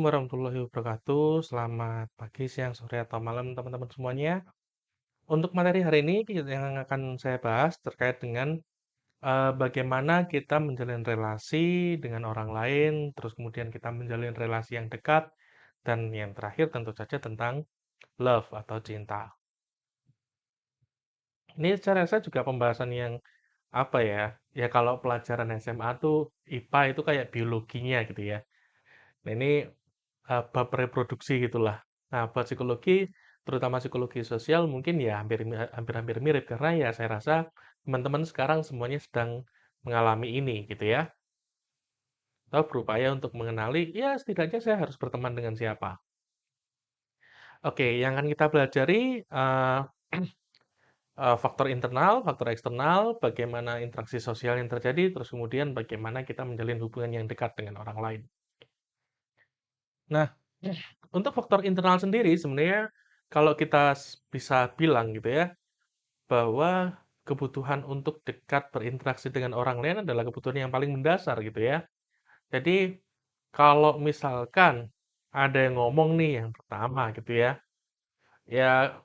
warahmatullahi wabarakatuh. Selamat pagi, siang, sore, atau malam teman-teman semuanya. Untuk materi hari ini yang akan saya bahas terkait dengan bagaimana kita menjalin relasi dengan orang lain, terus kemudian kita menjalin relasi yang dekat, dan yang terakhir tentu saja tentang love atau cinta. Ini saya rasa juga pembahasan yang apa ya? Ya kalau pelajaran SMA tuh IPA itu kayak biologinya gitu ya. Nah, ini bab reproduksi gitulah. Nah, buat psikologi, terutama psikologi sosial mungkin ya hampir-hampir mirip karena ya saya rasa teman-teman sekarang semuanya sedang mengalami ini gitu ya. Atau berupaya untuk mengenali, ya setidaknya saya harus berteman dengan siapa. Oke, yang akan kita pelajari faktor internal, faktor eksternal, bagaimana interaksi sosial yang terjadi, terus kemudian bagaimana kita menjalin hubungan yang dekat dengan orang lain. Nah, untuk faktor internal sendiri sebenarnya kalau kita bisa bilang gitu ya, bahwa kebutuhan untuk dekat berinteraksi dengan orang lain adalah kebutuhan yang paling mendasar gitu ya. Jadi kalau misalkan ada yang ngomong nih yang pertama gitu ya, ya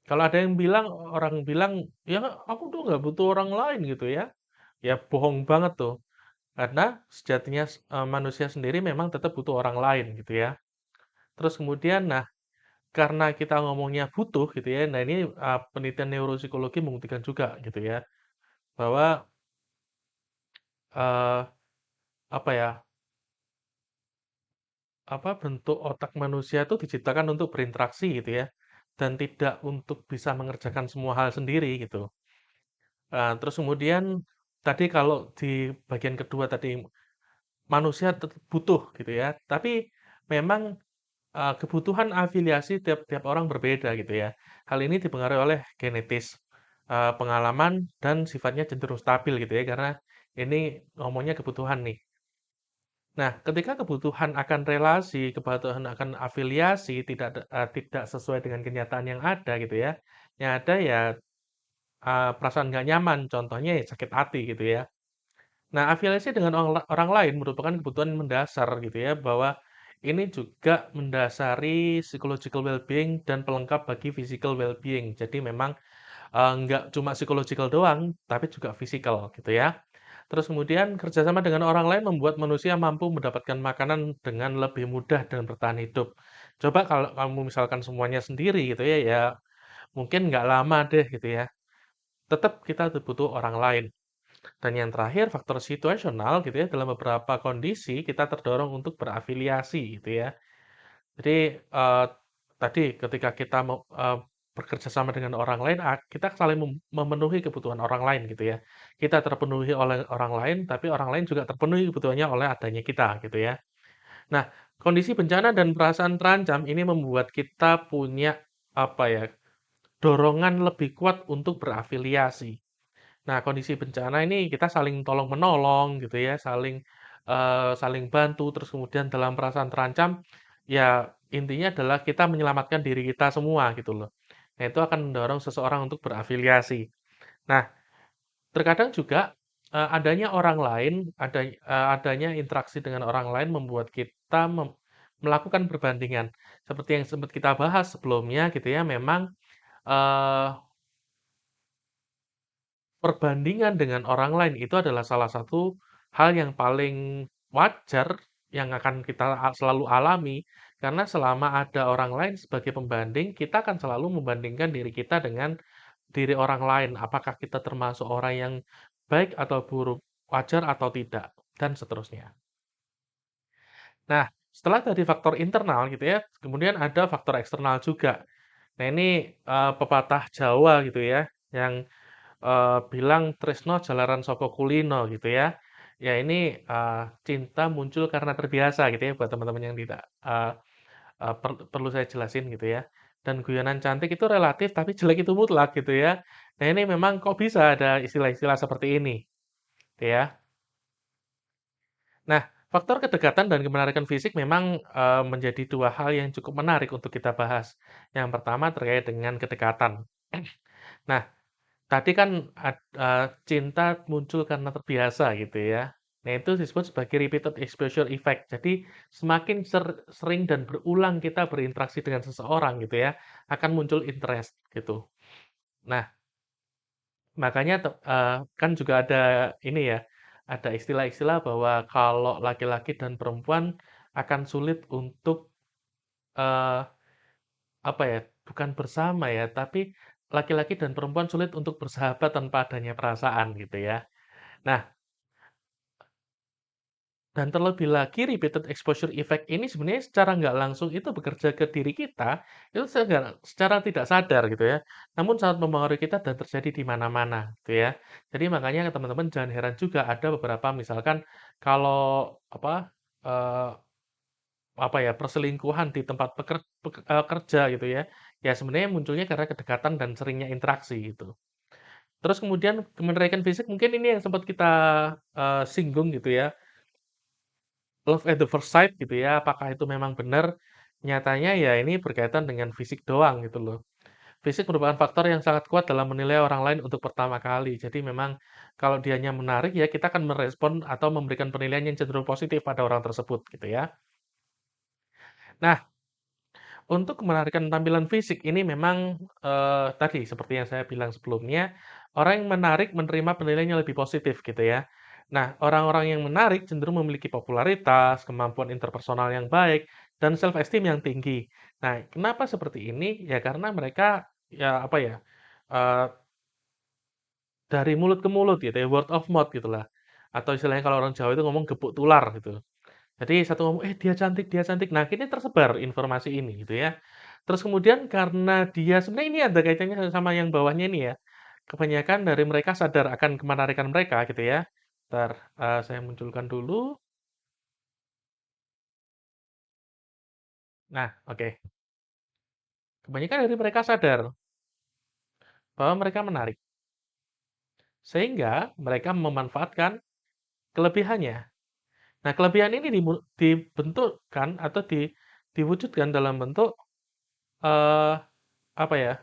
kalau ada yang bilang orang bilang ya aku tuh nggak butuh orang lain gitu ya, ya bohong banget tuh. Karena sejatinya manusia sendiri memang tetap butuh orang lain gitu ya. Terus kemudian, nah karena kita ngomongnya butuh gitu ya, nah ini penelitian neuropsikologi membuktikan juga gitu ya, bahwa eee, apa ya, bentuk otak manusia itu diciptakan untuk berinteraksi gitu ya, dan tidak untuk bisa mengerjakan semua hal sendiri gitu. Terus kemudian tadi kalau di bagian kedua tadi, manusia tetap butuh gitu ya, tapi memang kebutuhan afiliasi tiap-tiap orang berbeda gitu ya. Hal ini dipengaruhi oleh genetis, pengalaman, dan sifatnya cenderung stabil gitu ya, karena ini ngomongnya kebutuhan nih. Nah, ketika kebutuhan akan relasi, kebutuhan akan afiliasi tidak sesuai dengan kenyataan yang ada gitu ya, yang ada ya perasaan nggak nyaman, contohnya ya sakit hati gitu ya. Nah, afiliasi dengan orang lain merupakan kebutuhan mendasar gitu ya, bahwa ini juga mendasari psychological well-being dan pelengkap bagi physical well-being. Jadi memang nggak cuma psychological doang, tapi juga physical gitu ya. Terus kemudian kerjasama dengan orang lain membuat manusia mampu mendapatkan makanan dengan lebih mudah dan bertahan hidup. Coba kalau kamu misalkan semuanya sendiri gitu ya, ya mungkin nggak lama deh gitu ya. Tetap kita butuh orang lain. Dan yang terakhir, faktor situasional gitu ya, dalam beberapa kondisi kita terdorong untuk berafiliasi gitu ya. Jadi tadi ketika kita mau bekerja sama dengan orang lain, kita saling memenuhi kebutuhan orang lain gitu ya. Kita terpenuhi oleh orang lain, tapi orang lain juga terpenuhi kebutuhannya oleh adanya kita gitu ya. Nah, kondisi bencana dan perasaan terancam ini membuat kita punya apa ya, dorongan lebih kuat untuk berafiliasi. Nah, kondisi bencana ini kita saling tolong-menolong gitu ya, saling bantu, terus kemudian dalam perasaan terancam, ya intinya adalah kita menyelamatkan diri kita semua gitu loh. Nah, itu akan mendorong seseorang untuk berafiliasi. Nah, terkadang juga adanya orang lain, adanya interaksi dengan orang lain membuat kita melakukan perbandingan. Seperti yang sempat kita bahas sebelumnya gitu ya, memang eh, perbandingan dengan orang lain itu adalah salah satu hal yang paling wajar yang akan kita selalu alami, karena selama ada orang lain sebagai pembanding, kita akan selalu membandingkan diri kita dengan diri orang lain. Apakah kita termasuk orang yang baik atau buruk, wajar atau tidak, dan seterusnya. Nah, setelah tadi faktor internal gitu ya, kemudian ada faktor eksternal juga. Nah, ini pepatah Jawa gitu ya, yang bilang tresno jalaran saka kulino gitu ya. Ya ini cinta muncul karena terbiasa gitu ya buat teman-teman yang tidak perlu saya jelasin gitu ya. Dan guyonan cantik itu relatif tapi jelek itu mutlak gitu ya. Nah ini memang kok bisa ada istilah-istilah seperti ini gitu ya. Nah, faktor kedekatan dan kemenarikan fisik memang menjadi dua hal yang cukup menarik untuk kita bahas. Yang pertama terkait dengan kedekatan. Nah, tadi kan cinta muncul karena terbiasa gitu ya. Nah, itu disebut sebagai repeated exposure effect. Jadi, semakin sering dan berulang kita berinteraksi dengan seseorang gitu ya, akan muncul interest gitu. Nah, makanya kan juga ada ini ya, ada istilah-istilah bahwa kalau laki-laki dan perempuan akan sulit untuk, eee, apa ya, bukan bersama ya, tapi laki-laki dan perempuan sulit untuk bersahabat tanpa adanya perasaan gitu ya. Nah, dan terlebih lagi repeated exposure effect ini sebenarnya secara nggak langsung itu bekerja ke diri kita, itu secara tidak sadar gitu ya, namun sangat mempengaruhi kita dan terjadi di mana-mana gitu ya. Jadi makanya teman-teman jangan heran juga ada beberapa misalkan kalau eee, perselingkuhan di tempat kerja gitu ya, ya sebenarnya munculnya karena kedekatan dan seringnya interaksi gitu. Terus kemudian kemenarikan fisik mungkin ini yang sempat kita, singgung gitu ya. Love at the first sight gitu ya, apakah itu memang benar? Nyatanya ya ini berkaitan dengan fisik doang gitu loh. Fisik merupakan faktor yang sangat kuat dalam menilai orang lain untuk pertama kali. Jadi memang kalau dianya menarik ya kita akan merespon atau memberikan penilaian yang cenderung positif pada orang tersebut gitu ya. Nah, untuk menarikan tampilan fisik ini memang, tadi seperti yang saya bilang sebelumnya, orang yang menarik menerima penilaian yang lebih positif gitu ya. Nah, orang-orang yang menarik cenderung memiliki popularitas, kemampuan interpersonal yang baik, dan self esteem yang tinggi. Nah, kenapa seperti ini? Ya karena mereka ya apa ya, eee, dari mulut ke mulut gitu ya, word of mouth gitulah. Atau istilahnya kalau orang Jawa itu ngomong gepuk tular gitu. Jadi satu ngomong, "Eh, dia cantik dia cantik." Nah, akhirnya tersebar informasi ini gitu ya. Terus kemudian karena dia sebenarnya ini ada kaitannya sama yang bawahnya ini ya, kebanyakan dari mereka sadar akan kemenarikan mereka gitu ya. Bentar, saya munculkan dulu. Nah, oke. Kebanyakan dari mereka sadar bahwa mereka menarik, sehingga mereka memanfaatkan kelebihannya. Nah, kelebihan ini dibentukkan atau diwujudkan dalam bentuk, eee, apa ya,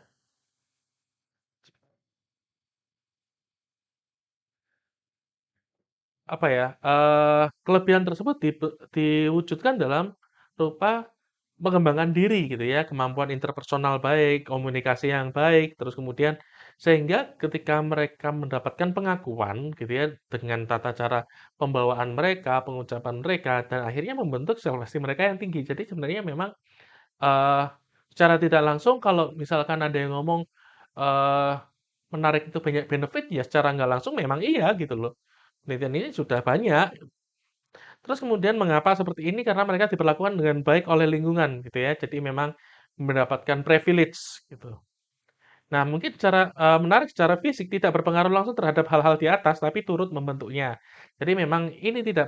kelebihan tersebut diwujudkan dalam rupa pengembangan diri gitu ya, kemampuan interpersonal baik, komunikasi yang baik, terus kemudian sehingga ketika mereka mendapatkan pengakuan gitu ya, dengan tata cara pembawaan mereka, pengucapan mereka, dan akhirnya membentuk self esteem mereka yang tinggi. Jadi sebenarnya memang, eee, secara tidak langsung kalau misalkan ada yang ngomong, eee, menarik itu banyak benefit, ya secara nggak langsung memang iya gitu loh. Penelitian ini sudah banyak. Terus kemudian mengapa seperti ini? Karena mereka diperlakukan dengan baik oleh lingkungan gitu ya. Jadi memang mendapatkan privilege gitu. Nah, mungkin menarik secara fisik tidak berpengaruh langsung terhadap hal-hal di atas, tapi turut membentuknya. Jadi memang ini tidak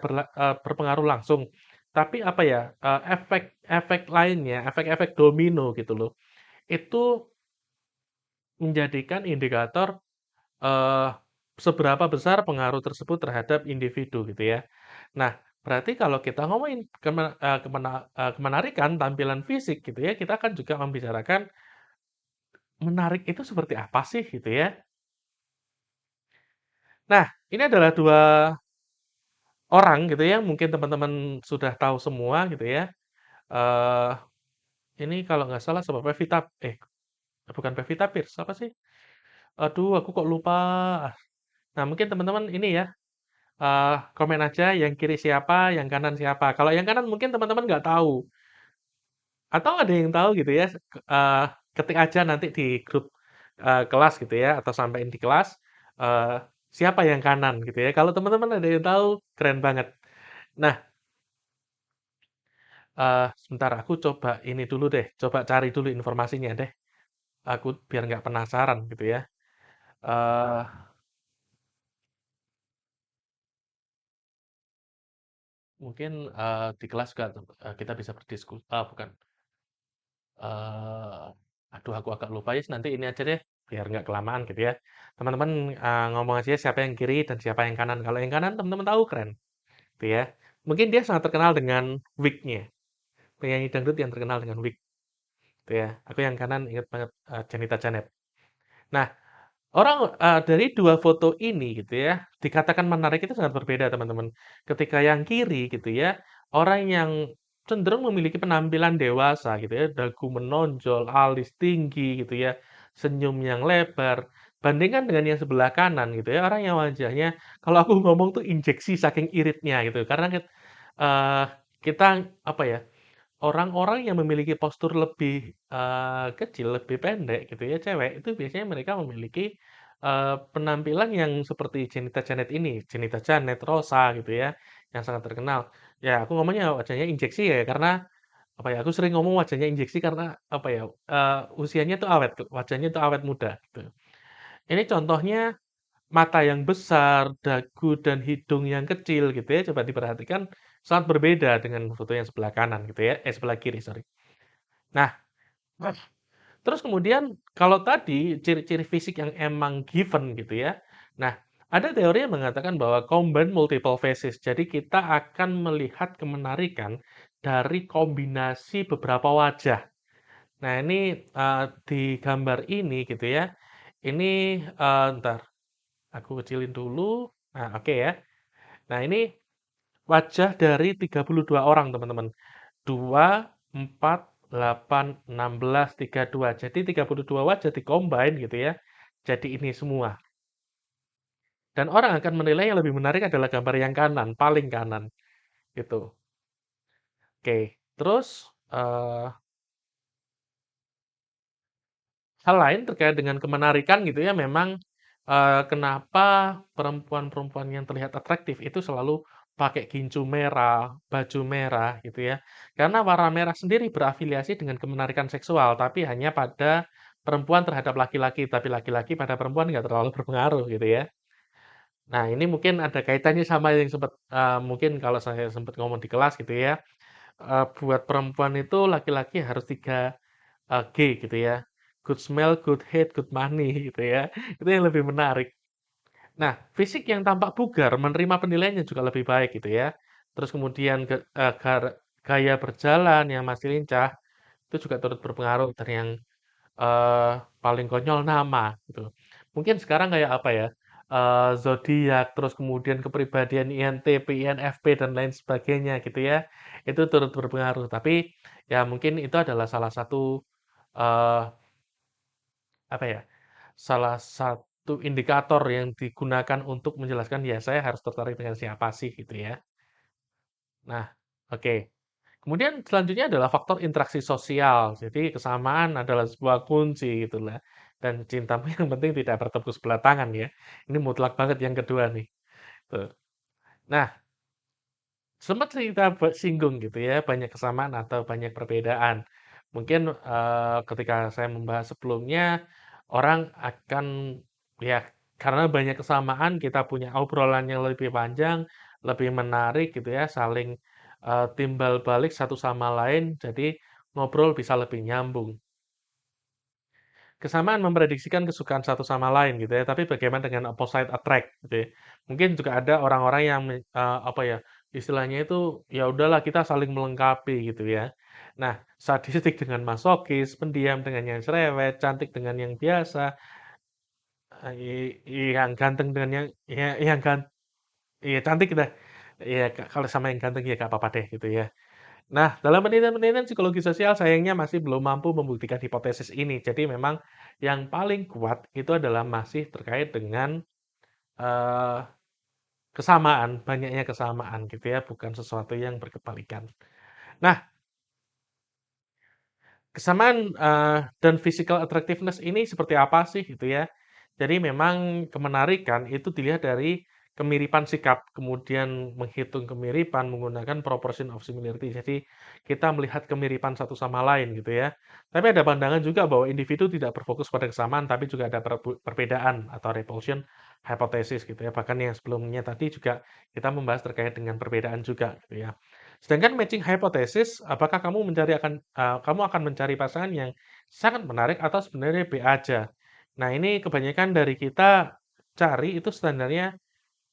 berpengaruh langsung. Tapi apa ya, efek-efek lainnya, efek-efek domino gitu loh. Itu menjadikan indikator Eee, seberapa besar pengaruh tersebut terhadap individu gitu ya. Nah, berarti kalau kita ngomongin kemenarikan tampilan fisik gitu ya, kita akan juga membicarakan menarik itu seperti apa sih gitu ya. Nah, ini adalah 2 orang gitu ya, mungkin teman-teman sudah tahu semua gitu ya. Eee, ini kalau nggak salah sama bukan Pevita Pierce, apa sih? Aduh aku kok lupa. Nah, mungkin teman-teman ini ya, komen aja yang kiri siapa, yang kanan siapa. Kalau yang kanan mungkin teman-teman nggak tahu, atau ada yang tahu gitu ya, ketik aja nanti di grup, kelas gitu ya, atau sampein di kelas, eee, siapa yang kanan gitu ya. Kalau teman-teman ada yang tahu, keren banget. Nah, sebentar aku coba ini dulu deh, coba cari dulu informasinya deh, aku biar nggak penasaran gitu ya. Eee, mungkin, di kelas juga, kita bisa bukan. Eee, aduh aku agak lupa ya, nanti ini aja deh, biar nggak kelamaan gitu ya. Teman-teman, ngomong aja siapa yang kiri dan siapa yang kanan. Kalau yang kanan teman-teman tahu keren, gitu ya. Mungkin dia sangat terkenal dengan wig-nya, penyanyi dangdut yang terkenal dengan wig, gitu ya. Aku yang kanan inget banget, Janita Janep. Nah, Dari 2 foto ini gitu ya, dikatakan menarik itu sangat berbeda teman-teman. Ketika yang kiri gitu ya, orang yang cenderung memiliki penampilan dewasa gitu ya, dagu menonjol, alis tinggi gitu ya, senyum yang lebar. Bandingkan dengan yang sebelah kanan gitu ya, orang yang wajahnya kalau aku ngomong tuh injeksi saking iritnya gitu. Karena eee, kita apa ya, orang-orang yang memiliki postur lebih, kecil, lebih pendek gitu ya, cewek, itu biasanya mereka memiliki, penampilan yang seperti Jenita Janet ini, Jenita Janet, Rosa gitu ya, yang sangat terkenal. Ya aku ngomongnya wajahnya injeksi ya, karena apa ya, aku sering ngomong wajahnya injeksi karena apa ya, usianya tuh awet, wajahnya tuh awet muda gitu. Ini contohnya mata yang besar, dagu dan hidung yang kecil gitu ya, coba diperhatikan sangat berbeda dengan foto yang sebelah kanan gitu ya, sebelah kiri sorry. Nah, terus kemudian kalau tadi ciri-ciri fisik yang emang given gitu ya. Nah, ada teori yang mengatakan bahwa combine multiple faces. Jadi kita akan melihat kemenarikan dari kombinasi beberapa wajah. Nah, ini di gambar ini gitu ya. Ini ntar aku kecilin dulu. Nah, oke ya. Nah, ini wajah dari 32 orang, teman-teman. 2, 4, 8, 16, 32. Jadi 32 wajah di-combine gitu ya. Jadi ini semua. Dan orang akan menilai yang lebih menarik adalah gambar yang kanan, paling kanan gitu. Oke, terus hal lain terkait dengan kemenarikan gitu ya, memang kenapa perempuan-perempuan yang terlihat atraktif itu selalu pakai gincu merah, baju merah gitu ya. Karena warna merah sendiri berafiliasi dengan kemenarikan seksual, tapi hanya pada perempuan terhadap laki-laki, tapi laki-laki pada perempuan nggak terlalu berpengaruh gitu ya. Nah, ini mungkin ada kaitannya sama yang sempat mungkin kalau saya sempat ngomong di kelas gitu ya. Buat perempuan itu laki-laki harus 3 G gitu ya. Good smell, good head, good money gitu ya. Itu yang lebih menarik. Nah, fisik yang tampak bugar menerima penilaiannya juga lebih baik gitu ya. Terus kemudian gaya berjalan yang masih lincah itu juga turut berpengaruh dan yang paling konyol nama gitu. Mungkin sekarang kayak apa ya? Zodiak, terus kemudian kepribadian INTP, INFP dan lain sebagainya gitu ya. Itu turut berpengaruh. Tapi ya mungkin itu adalah salah satu eh, apa ya, salah satu indikator yang digunakan untuk menjelaskan, ya saya harus tertarik dengan siapa sih gitu ya. Nah, oke. Kemudian selanjutnya adalah faktor interaksi sosial. Jadi kesamaan adalah sebuah kunci gitulah. Dan cintamu yang penting tidak bertepuk sebelah tangan ya. Ini mutlak banget yang kedua nih. Tuh. Nah, sempat kita singgung gitu ya, banyak kesamaan atau banyak perbedaan. Mungkin ketika saya membahas sebelumnya, orang akan ya karena banyak kesamaan kita punya obrolan yang lebih panjang, lebih menarik gitu ya, saling timbal balik satu sama lain, jadi ngobrol bisa lebih nyambung. Kesamaan memprediksikan kesukaan satu sama lain gitu ya, tapi bagaimana dengan opposite attract gitu ya. Mungkin juga ada orang-orang yang apa ya, istilahnya itu ya udahlah kita saling melengkapi gitu ya. Nah, sadistik dengan masokis, pendiam dengan yang cerewet, cantik dengan yang biasa, yang ganteng dengan yang ya, yang iya cantik dah. Iya kalau sama yang ganteng ya gak apa-apa deh gitu ya. Nah, dalam penelitian-penelitian psikologi sosial sayangnya masih belum mampu membuktikan hipotesis ini. Jadi memang yang paling kuat itu adalah masih terkait dengan eh, kesamaan, banyaknya kesamaan gitu ya, bukan sesuatu yang berkebalikan. Nah, kesamaan, dan physical attractiveness ini seperti apa sih gitu ya. Jadi memang kemenarikan itu dilihat dari kemiripan sikap, kemudian menghitung kemiripan menggunakan proportion of similarity. Jadi kita melihat kemiripan satu sama lain gitu ya. Tapi ada pandangan juga bahwa individu tidak berfokus pada kesamaan, tapi juga ada perbedaan atau repulsion hypothesis gitu ya. Bahkan yang sebelumnya tadi juga kita membahas terkait dengan perbedaan juga gitu ya. Sedangkan matching hypothesis, apakah kamu akan mencari pasangan yang sangat menarik atau sebenarnya B aja? Nah, ini kebanyakan dari kita cari itu standarnya,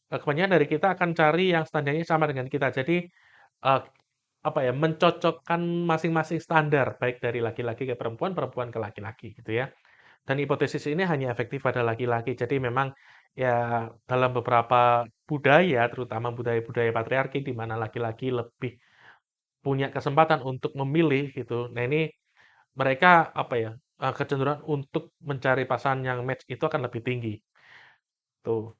kebanyakan dari kita akan cari yang standarnya sama dengan kita. Jadi, eee, apa ya, mencocokkan masing-masing standar, baik dari laki-laki ke perempuan, perempuan ke laki-laki gitu ya. Dan hipotesis ini hanya efektif pada laki-laki. Jadi memang ya dalam beberapa budaya, terutama budaya-budaya patriarki di mana laki-laki lebih punya kesempatan untuk memilih gitu. Nah ini mereka apa ya, kecenderungan untuk mencari pasangan yang match itu akan lebih tinggi, tuh.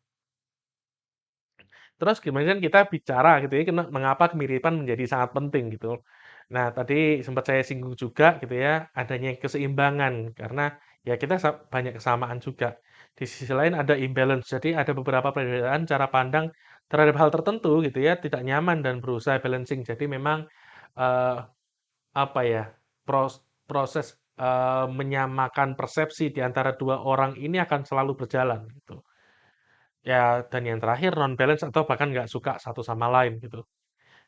Terus kemudian kita bicara gitu ya, mengapa kemiripan menjadi sangat penting gitu. Nah, tadi sempat saya singgung juga gitu ya, adanya keseimbangan karena ya kita banyak kesamaan juga. Di sisi lain ada imbalance, jadi ada beberapa perbedaan cara pandang terhadap hal tertentu gitu ya, tidak nyaman dan berusaha balancing. Jadi memang eh, apa ya, proses menyamakan persepsi di antara dua orang ini akan selalu berjalan gitu. Ya, dan yang terakhir non balance atau bahkan nggak suka satu sama lain gitu.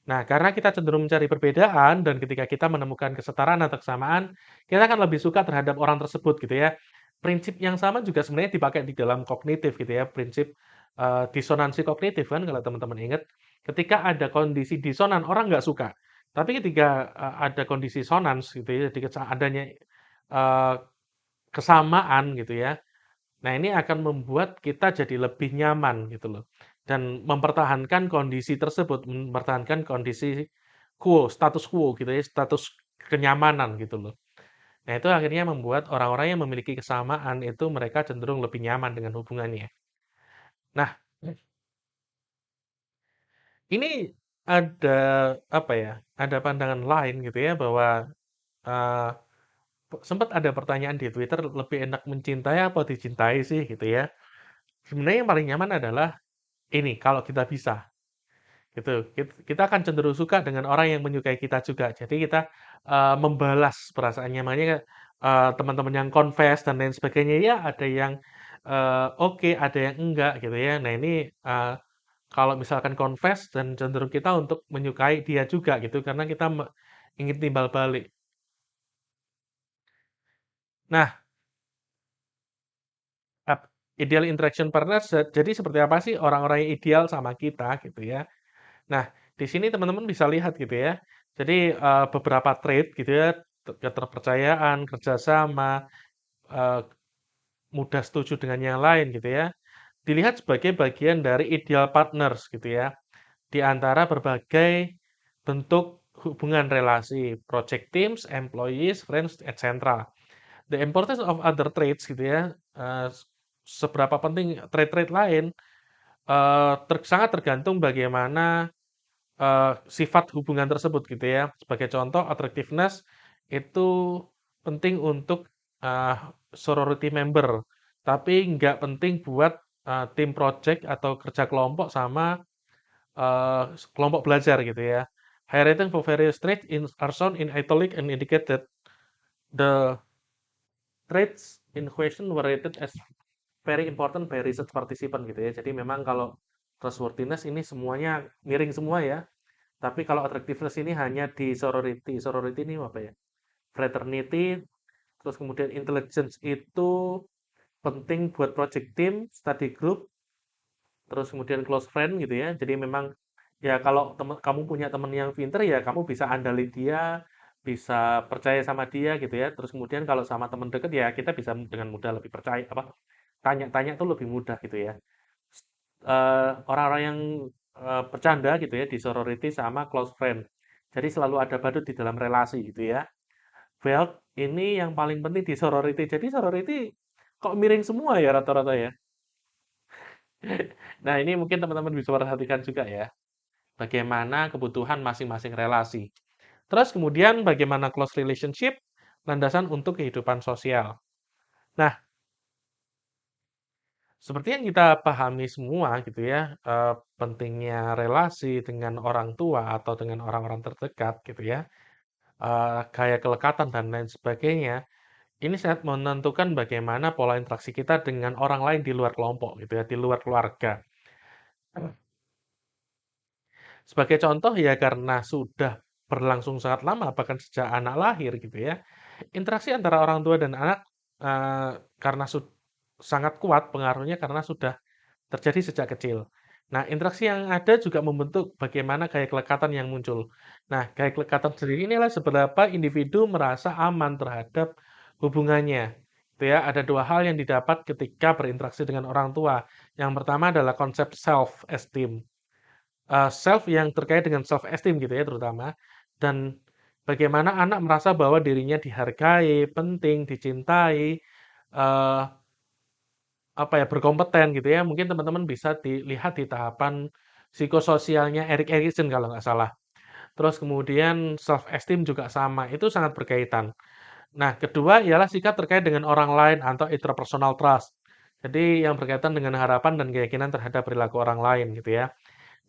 Nah, karena kita cenderung mencari perbedaan dan ketika kita menemukan kesetaraan atau kesamaan, kita akan lebih suka terhadap orang tersebut gitu ya. Prinsip yang sama juga sebenarnya dipakai di dalam kognitif gitu ya, prinsip disonansi kognitif kan kalau teman-teman ingat, ketika ada kondisi disonan orang nggak suka. Tapi ketika ada kondisi sonans gitu ya, jadi adanya eh, kesamaan gitu ya. Nah, ini akan membuat kita jadi lebih nyaman gitu loh. Dan mempertahankan kondisi tersebut, mempertahankan kondisi status quo gitu ya, status kenyamanan gitu loh. Nah, itu akhirnya membuat orang-orang yang memiliki kesamaan itu mereka cenderung lebih nyaman dengan hubungannya. Nah, ini ada apa ya? Ada pandangan lain gitu ya bahwa eh, sempat ada pertanyaan di Twitter lebih enak mencintai apa dicintai sih gitu ya. Sebenarnya yang paling nyaman adalah ini kalau kita bisa gitu. Kita akan cenderung suka dengan orang yang menyukai kita juga. Jadi kita membalas perasaannya. Makanya teman-teman yang confess dan lain sebagainya ya ada yang oke, ada yang enggak gitu ya. Nah ini kalau misalkan confess dan cenderung kita untuk menyukai dia juga gitu karena kita ingin timbal balik. Nah, ideal interaction partner jadi seperti apa sih orang-orang yang ideal sama kita gitu ya. Nah, di sini teman-teman bisa lihat gitu ya. Jadi beberapa trait gitu ya, keterpercayaan, kerjasama, eh, mudah setuju dengan yang lain gitu ya. Dilihat sebagai bagian dari ideal partners gitu ya. Di antara berbagai bentuk hubungan relasi, project teams, employees, friends, etc. The importance of other traits gitu ya. Seberapa penting trait-trait lain sangat tergantung bagaimana sifat hubungan tersebut gitu ya. Sebagai contoh, attractiveness itu penting untuk uh, sorority member, tapi nggak penting buat tim project atau kerja kelompok sama kelompok belajar gitu ya. Highlighting for various traits are shown in italic and indicated the traits in question were rated as very important by research participant gitu ya. Jadi memang kalau trustworthiness ini semuanya miring semua ya. Tapi kalau attractiveness ini hanya di sorority. Sorority ini apa ya? Fraternity, terus kemudian intelligence itu penting buat project team, study group, terus kemudian close friend gitu ya. Jadi memang ya kalau kamu punya teman yang pinter ya kamu bisa andalin dia, bisa percaya sama dia gitu ya. Terus kemudian kalau sama teman deket ya kita bisa dengan mudah lebih percaya apa tanya-tanya tuh lebih mudah gitu ya. Orang-orang yang bercanda gitu ya di sorority sama close friend. Jadi selalu ada badut di dalam relasi gitu ya. Well, ini yang paling penting di sorority. Jadi sorority kok miring semua ya rata-rata ya. Nah, ini mungkin teman-teman bisa perhatikan juga ya. Bagaimana kebutuhan masing-masing relasi. Terus kemudian bagaimana close relationship, landasan untuk kehidupan sosial. Nah, seperti yang kita pahami semua gitu ya, pentingnya relasi dengan orang tua atau dengan orang-orang terdekat gitu ya, gaya kelekatan dan lain sebagainya, ini sangat menentukan bagaimana pola interaksi kita dengan orang lain di luar kelompok gitu ya, di luar keluarga. Sebagai contoh ya karena sudah berlangsung sangat lama, bahkan sejak anak lahir gitu ya, interaksi antara orang tua dan anak karena sangat kuat pengaruhnya karena sudah terjadi sejak kecil. Nah, interaksi yang ada juga membentuk bagaimana gaya kelekatan yang muncul. Nah, gaya kelekatan sendiri inilah seberapa individu merasa aman terhadap hubungannya. gitu ya. Ada dua hal yang didapat ketika berinteraksi dengan orang tua. Yang pertama adalah konsep self esteem. Self yang terkait dengan self esteem gitu ya terutama, dan bagaimana anak merasa bahwa dirinya dihargai, penting, dicintai, eee, apa ya, berkompeten gitu ya. Mungkin teman-teman bisa dilihat di tahapan psikososialnya Erik Erikson kalau nggak salah. Terus kemudian self esteem juga sama, itu sangat berkaitan. Nah, kedua ialah sikap terkait dengan orang lain atau interpersonal trust. Jadi yang berkaitan dengan harapan dan keyakinan terhadap perilaku orang lain gitu ya.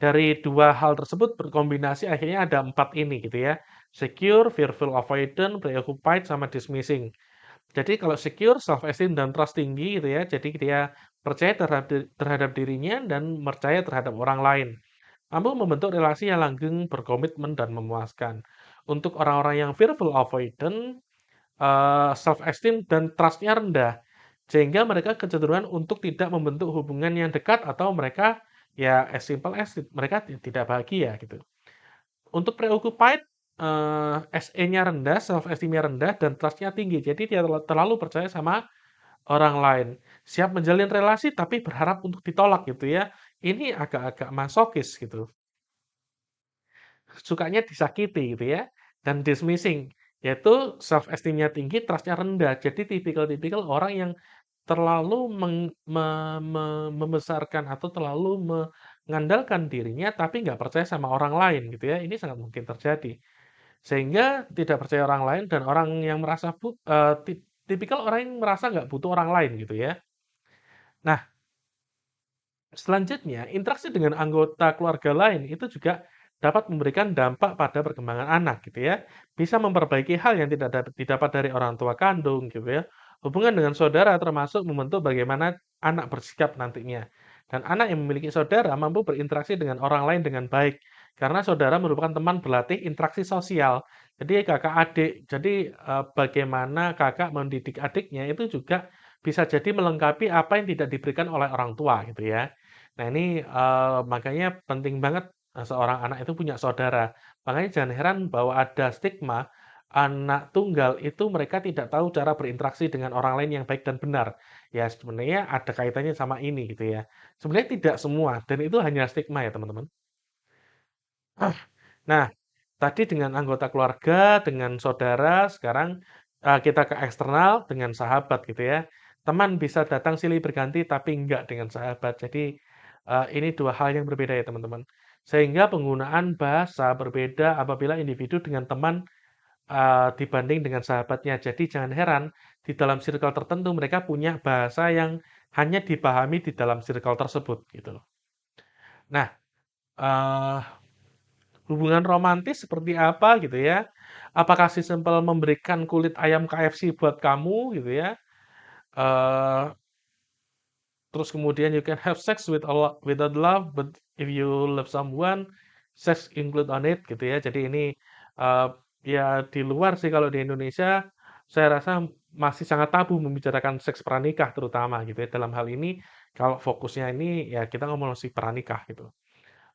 Dari dua hal tersebut berkombinasi akhirnya ada empat ini gitu ya. Secure, fearful avoidant, preoccupied, sama dismissing. Jadi kalau secure, self-esteem dan trust tinggi gitu ya. Jadi dia percaya terhadap dirinya dan percaya terhadap orang lain. Mampu membentuk relasi yang langgeng, berkomitmen, dan memuaskan. Untuk orang-orang yang fearful avoidant, self-esteem dan trust-nya rendah. Sehingga mereka kecenderungan untuk tidak membentuk hubungan yang dekat atau mereka ya as simple as mereka tidak bahagia gitu. Untuk preoccupied, SE-nya rendah, self-esteem-nya rendah, dan trust-nya tinggi. Jadi dia terlalu percaya sama orang lain. Siap menjalin relasi tapi berharap untuk ditolak gitu ya. Ini agak-agak masokis gitu. Sukanya disakiti gitu ya. Dan dismissing, yaitu self esteem-nya tinggi, trust-nya rendah. Jadi tipikal-tipikal orang yang terlalu membesarkan atau terlalu mengandalkan dirinya tapi nggak percaya sama orang lain gitu ya. Ini sangat mungkin terjadi. Sehingga tidak percaya orang lain dan orang yang merasa tipikal orang yang merasa nggak butuh orang lain gitu ya. Nah, selanjutnya, interaksi dengan anggota keluarga lain itu juga dapat memberikan dampak pada perkembangan anak gitu ya. Bisa memperbaiki hal yang tidak didapat dari orang tua kandung gitu ya. Hubungan dengan saudara termasuk membentuk bagaimana anak bersikap nantinya. Dan anak yang memiliki saudara mampu berinteraksi dengan orang lain dengan baik. Karena saudara merupakan teman berlatih interaksi sosial. Jadi kakak adik. Jadi bagaimana kakak mendidik adiknya itu juga bisa jadi melengkapi apa yang tidak diberikan oleh orang tua gitu ya. Nah ini, makanya penting banget, seorang anak itu punya saudara. Makanya jangan heran bahwa ada stigma, anak tunggal itu mereka tidak tahu cara berinteraksi dengan orang lain yang baik dan benar. Ya sebenarnya ada kaitannya sama ini gitu ya. Sebenarnya tidak semua dan itu hanya stigma ya teman-teman. Nah, tadi dengan anggota keluarga, dengan saudara, sekarang, kita ke eksternal dengan sahabat gitu ya. Teman bisa datang silih berganti tapi enggak dengan sahabat. Jadi, ini dua hal yang berbeda ya teman-teman. Sehingga penggunaan bahasa berbeda apabila individu dengan teman, dibanding dengan sahabatnya. Jadi jangan heran di dalam circle tertentu mereka punya bahasa yang hanya dipahami di dalam circle tersebut gitu loh. Nah, eee hubungan romantis seperti apa gitu ya? Apakah sesimpel memberikan kulit ayam KFC buat kamu gitu ya? Eee, Terus kemudian you can have sex without love, but if you love someone, sex include on it gitu ya. Jadi ini eee, ya di luar sih kalau di Indonesia saya rasa masih sangat tabu membicarakan seks pranikah terutama gitu ya. Dalam hal ini kalau fokusnya ini ya kita ngomong si pranikah gitu.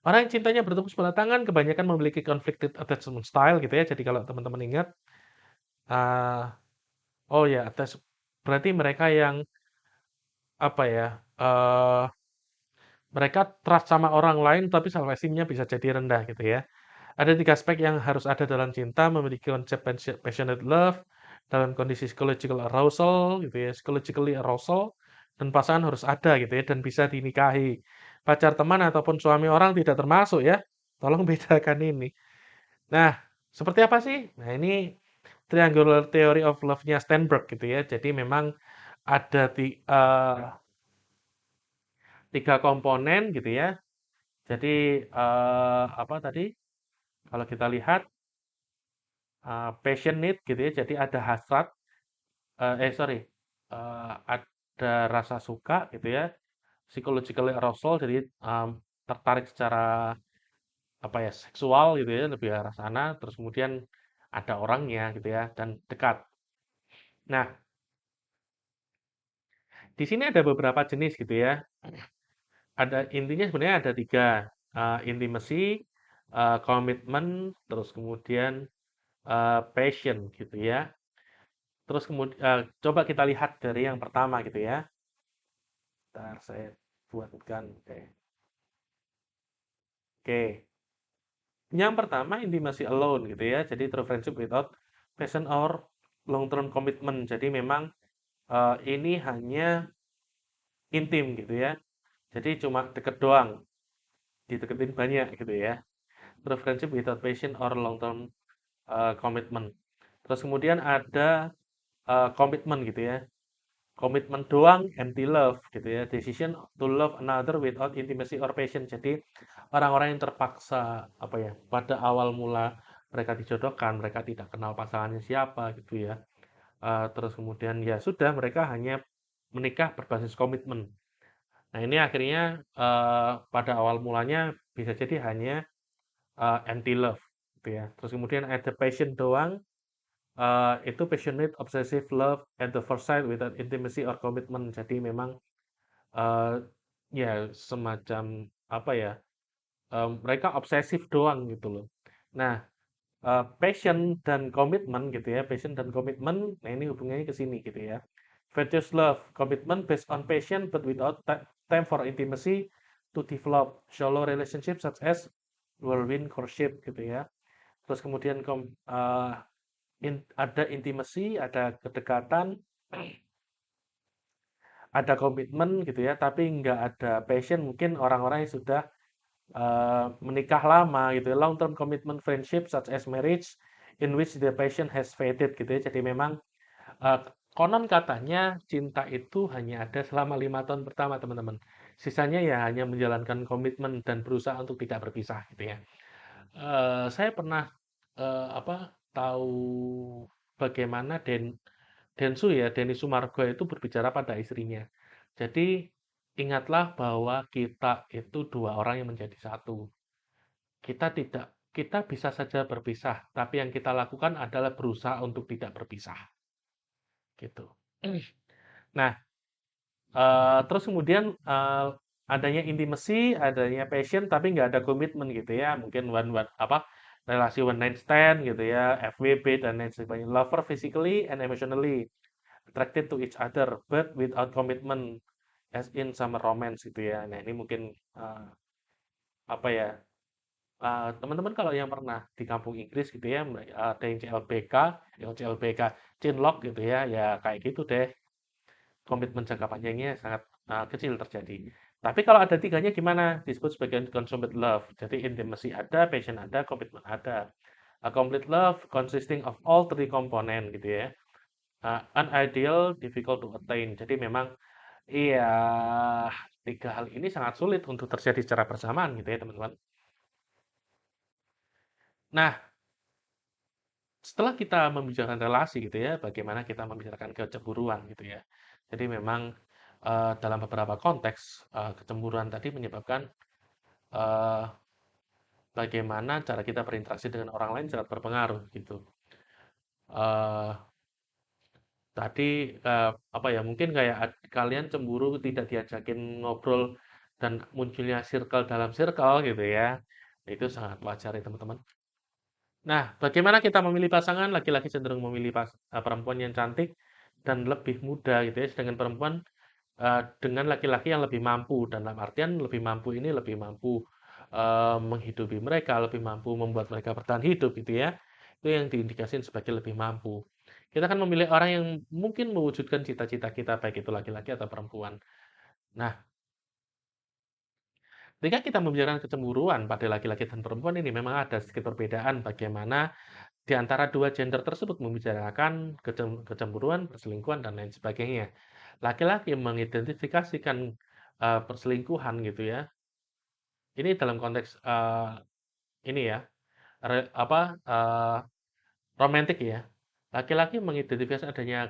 Orang yang cintanya bertepuk sebelah tangan kebanyakan memiliki conflicted attachment style gitu ya. Jadi kalau teman-teman ingat, eee, oh ya berarti mereka yang apa ya, mereka trust sama orang lain tapi self esteem-nya bisa jadi rendah gitu ya. Ada 3 aspek yang harus ada dalam cinta, memiliki konsep passionate love, dalam kondisi psychological arousal gitu ya, psychologically arousal, dan pasangan harus ada gitu ya dan bisa dinikahi. Pacar teman ataupun suami orang tidak termasuk ya. Tolong bedakan ini. Nah, seperti apa sih? Nah, ini triangular theory of love-nya Steinberg gitu ya. Jadi memang ada 3 komponen gitu ya. Jadi apa tadi? Kalau kita lihat passionate gitu ya. Jadi ada hasrat, sorry, ada rasa suka gitu ya. Psychologically arousal, jadi tertarik secara apa ya seksual gitu ya, lebih arah sana. Terus kemudian ada orangnya gitu ya dan dekat. Nah, di sini ada beberapa jenis gitu ya. Ada intinya sebenarnya ada tiga, intimacy, komitmen, terus kemudian passion gitu ya. Terus kemudian coba kita lihat dari yang pertama gitu ya. Ntar saya buatkan. Oke. Oke. Yang pertama intimacy alone gitu ya. Jadi true friendship without passion or long term commitment. Jadi memang ini hanya intim gitu ya. Jadi cuma deket doang, dideketin banyak gitu ya. True friendship without passion or long term commitment. Terus kemudian ada komitmen gitu ya. Komitmen doang empty love gitu ya. Decision to love another without intimacy or passion. Jadi orang-orang yang terpaksa apa ya, pada awal mula mereka dijodohkan, mereka tidak kenal pasangannya siapa gitu ya. Terus kemudian ya sudah mereka hanya menikah berbasis komitmen. Nah, ini akhirnya pada awal mulanya bisa jadi hanya empty love gitu ya. Terus kemudian ada passion doang, itu passionate, obsessive love at the first sight without intimacy or commitment. Jadi memang eh, ya semacam apa ya? Mereka obsesif doang gitu loh. Nah, passion dan komitmen gitu ya, passion dan komitmen, nah ini hubungannya ke sini gitu ya. Virtuous love, commitment based on passion but without time for intimacy to develop shallow relationship such as whirlwind courtship gitu ya. Terus kemudian ada intimacy, ada kedekatan, ada komitmen gitu ya, tapi nggak ada passion. Mungkin orang-orang yang sudah menikah lama gitu ya, long term commitment friendship such as marriage in which the passion has faded gitu ya. Jadi memang eh, konon katanya cinta itu hanya ada selama 5 tahun pertama teman-teman. Sisanya ya hanya menjalankan komitmen dan berusaha untuk tidak berpisah gitu ya. Saya pernah apa tahu bagaimana Densu ya, Denny Sumargo itu berbicara pada istrinya. Jadi ingatlah bahwa kita itu dua orang yang menjadi satu. Kita bisa saja berpisah, tapi yang kita lakukan adalah berusaha untuk tidak berpisah, gitu. Nah, terus kemudian adanya intimacy, adanya passion, tapi nggak ada komitmen gitu ya. Mungkin relasi one night stand gitu ya, FWB dan lain sebagainya. Lover physically and emotionally attracted to each other, but without commitment, as in summer romance gitu ya. Nah, ini mungkin eh, apa ya? Teman-teman kalau yang pernah di kampung Inggris gitu ya, ada yang CLBK, yang CLBK, Chinlock gitu ya, ya kayak gitu deh. Komitmen jangka panjangnya sangat kecil terjadi. Tapi kalau ada tiganya gimana? Disebut sebagai consummate love. Jadi intimacy ada, passion ada, komitmen ada. A complete love consisting of all three component gitu ya. Unideal, difficult to attain. Jadi memang iya tiga hal ini sangat sulit untuk terjadi secara bersamaan gitu ya teman-teman. Nah, setelah kita membicarakan relasi gitu ya, bagaimana kita membicarakan kecemburuan gitu ya. Jadi memang dalam beberapa konteks kecemburuan tadi menyebabkan eh, bagaimana cara kita berinteraksi dengan orang lain sangat berpengaruh gitu. Eh, Tadi apa ya mungkin kayak kalian cemburu tidak diajakin ngobrol dan munculnya circle dalam circle gitu ya. Itu sangat wajar ya teman-teman. Nah, bagaimana kita memilih pasangan? Laki-laki cenderung memilih perempuan yang cantik dan lebih muda gitu ya, sedangkan perempuan dengan laki-laki yang lebih mampu dan dalam artian lebih mampu ini lebih mampu menghidupi mereka, lebih mampu membuat mereka bertahan hidup gitu ya. Itu yang diindikasikan sebagai lebih mampu. Kita akan memilih orang yang mungkin mewujudkan cita-cita kita baik itu laki-laki atau perempuan. Nah, ketika kita membicarakan kecemburuan pada laki-laki dan perempuan ini memang ada sedikit perbedaan bagaimana di antara dua gender tersebut membicarakan kecemburuan, perselingkuhan, dan lain sebagainya. Laki-laki mengidentifikasikan perselingkuhan gitu ya. Ini dalam konteks ini ya, romantik ya. Laki-laki mengidentifikasi adanya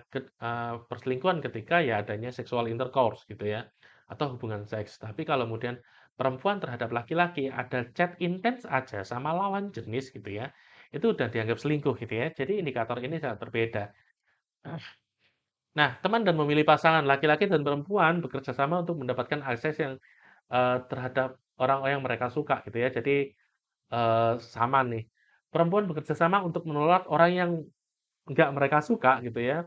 perselingkuhan ketika ya adanya sexual intercourse gitu ya, atau hubungan seks. Tapi kalau kemudian perempuan terhadap laki-laki ada chat intens aja sama lawan jenis gitu ya, itu udah dianggap selingkuh gitu ya. Jadi indikator ini sangat berbeda. Nah, teman dan memilih pasangan laki-laki dan perempuan bekerja sama untuk mendapatkan akses yang terhadap orang-orang yang mereka suka gitu ya. Jadi sama nih. Perempuan bekerja sama untuk menolak orang yang nggak mereka suka gitu ya.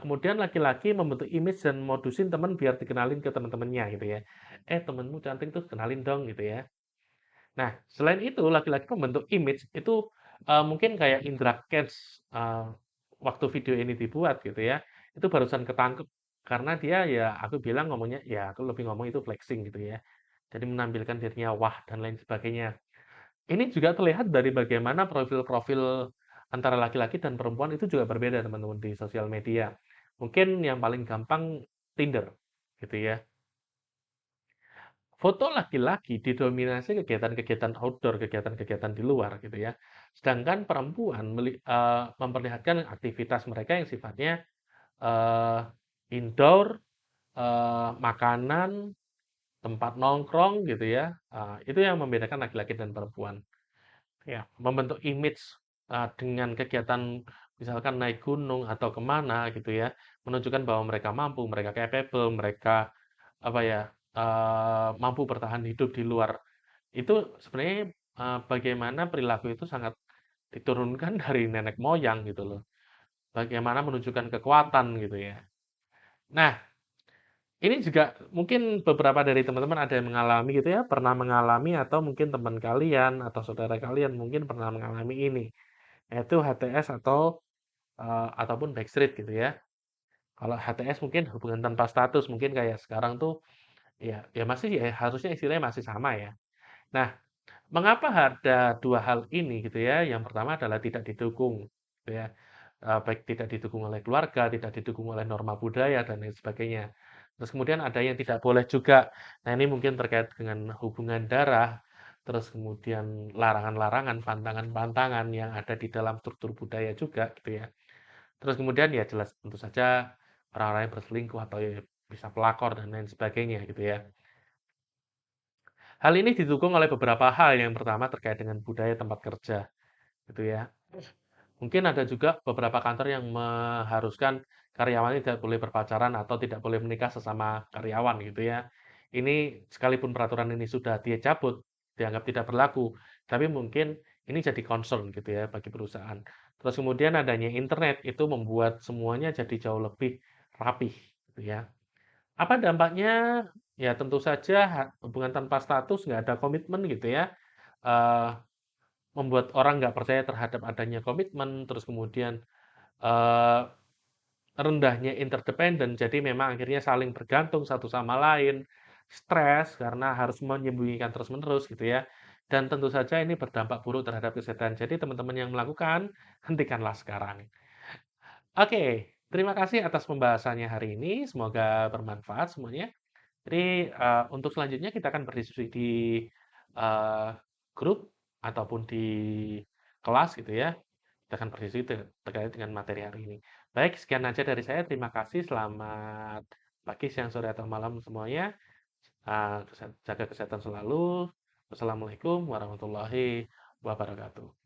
Kemudian laki-laki membentuk image dan modusin teman biar dikenalin ke teman-temannya gitu ya. Temenmu cantik tuh kenalin dong gitu ya. Nah, selain itu laki-laki membentuk image itu mungkin kayak Indra Kents waktu video ini dibuat gitu ya. Itu barusan ketangkep karena dia ya aku bilang ngomongnya ya aku lebih ngomong itu flexing gitu ya. Jadi menampilkan dirinya wah dan lain sebagainya. Ini juga terlihat dari bagaimana profil-profil antara laki-laki dan perempuan itu juga berbeda teman-teman di sosial media. Mungkin yang paling gampang Tinder gitu ya. Foto laki-laki didominasi kegiatan-kegiatan outdoor, kegiatan-kegiatan di luar gitu ya. Sedangkan perempuan memperlihatkan aktivitas mereka yang sifatnya eh, indoor, makanan, tempat nongkrong gitu ya. Itu yang membedakan laki-laki dan perempuan. Ya, membentuk image dengan kegiatan misalkan naik gunung atau kemana gitu ya, menunjukkan bahwa mereka mampu, mereka capable, mereka apa ya, mampu bertahan hidup di luar. Itu sebenarnya bagaimana perilaku itu sangat diturunkan dari nenek moyang gitu loh. Bagaimana menunjukkan kekuatan gitu ya. Nah, ini juga mungkin beberapa dari teman-teman ada yang mengalami gitu ya, pernah mengalami atau mungkin teman kalian atau saudara kalian mungkin pernah mengalami ini, yaitu HTS ataupun backstreet gitu ya. Kalau HTS mungkin hubungan tanpa status, mungkin kayak sekarang tuh ya masih ya harusnya istilahnya masih sama ya. Nah, mengapa ada dua hal ini gitu ya? Yang pertama adalah tidak didukung, gitu ya. Baik tidak didukung oleh keluarga, tidak didukung oleh norma budaya dan lain sebagainya. Terus kemudian ada yang tidak boleh juga. Nah, ini mungkin terkait dengan hubungan darah, terus kemudian larangan-larangan, pantangan-pantangan yang ada di dalam struktur budaya juga gitu ya. Terus kemudian ya jelas tentu saja orang-orang yang berselingkuh atau ya bisa pelakor dan lain sebagainya gitu ya. Hal ini didukung oleh beberapa hal. Yang pertama terkait dengan budaya tempat kerja, gitu ya. Mungkin ada juga beberapa kantor yang mengharuskan karyawannya tidak boleh berpacaran atau tidak boleh menikah sesama karyawan, gitu ya. Ini sekalipun peraturan ini sudah dia cabut, dianggap tidak berlaku, tapi mungkin ini jadi concern gitu ya bagi perusahaan. Terus kemudian adanya internet itu membuat semuanya jadi jauh lebih rapih, gitu ya. Apa dampaknya? Ya tentu saja hubungan tanpa status, nggak ada komitmen gitu ya, eee, membuat orang nggak percaya terhadap adanya komitmen, terus kemudian, eee, rendahnya interdependen, jadi memang akhirnya saling bergantung satu sama lain, stres karena harus menyembunyikan terus-menerus gitu ya, dan tentu saja ini berdampak buruk terhadap kesehatan. Jadi teman-teman yang melakukan, hentikanlah sekarang. Oke, terima kasih atas pembahasannya hari ini, semoga bermanfaat semuanya. Jadi, untuk selanjutnya kita akan berdiskusi di, eee, grup ataupun di kelas gitu ya. Kita akan berdiskusi terkait dengan materi hari ini. Baik, sekian aja dari saya. Terima kasih. Selamat pagi, siang, sore, atau malam semuanya. Jaga kesehatan selalu. Wassalamualaikum warahmatullahi wabarakatuh.